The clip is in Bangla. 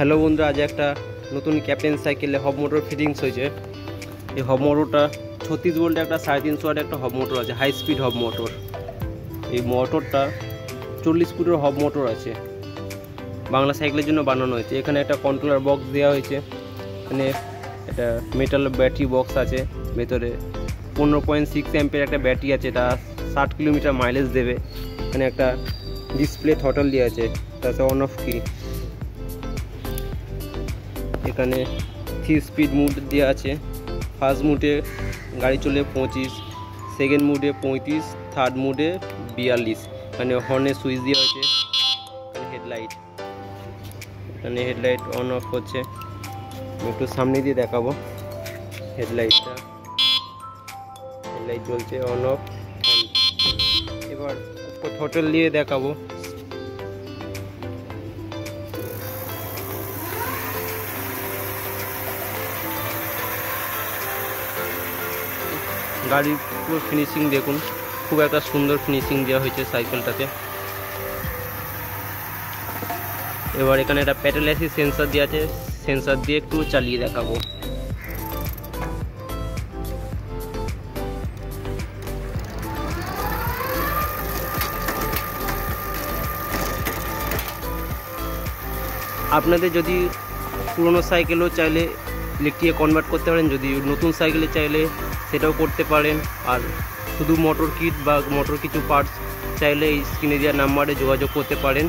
হ্যালো বন্ধুরা, আজ একটা নতুন ক্যাপ্টেন সাইকেলে হব মোটর ফিটিংস হয়েছে। এই হব মোটরটা 36 ভোল্টের একটা 350 ওয়াটের একটা হব মোটর আছে, হাই স্পিড হব মোটর। এই মোটরটা 40 ফুটের হব মোটর আছে, বাংলা সাইকেলের জন্য বানানো হয়েছে। এখানে একটা কন্ট্রোলার বক্স দেওয়া হয়েছে, এখানে একটা মেটাল ব্যাটারি বক্স আছে, ভেতরে 15.6 অ্যাম্পের একটা ব্যাটারি আছে, এটা 60 কিলোমিটার মাইলেজ দেবে। এখানে একটা ডিসপ্লে থটল দেওয়া আছে, তাতে অন অফ কি। এখানে 3 স্পিড মুড দেওয়া আছে। ফার্স্ট মুডে গাড়ি চলে 25, সেকেন্ড মুডে 35, থার্ড মুডে 42। এখানে হর্নের সুইচ দেওয়া হয়েছে। এখানে হেডলাইট অন অফ হচ্ছে, একটু সামনে দিয়ে দেখাবো। হেডলাইট জ্বলছে, অন অফ অন। এবার থটল দিয়ে দেখাবো। গাড়ির পুরো ফিনিশিং দেখুন, খুব একটা সুন্দর ফিনিশিং দেওয়া হয়েছে সাইকেলটাতে। এবার এখানে একটা পেডাল অ্যাসিস্ট সেন্সর দেওয়া আছে, সেন্সর দিয়ে একটু চালিয়ে দেখাবো। আপনাদের যদি পুরনো সাইকেলও চাইলে ইলেকট্রিকে কনভার্ট করতে পারেন, যদি নতুন সাইকেলে চাইলে সেটাও করতে পারেন। আর শুধু মোটর কিট বা মোটর কিছু পার্টস চাইলে এই স্ক্রিনে দেওয়া নাম্বারে যোগাযোগ করতে পারেন।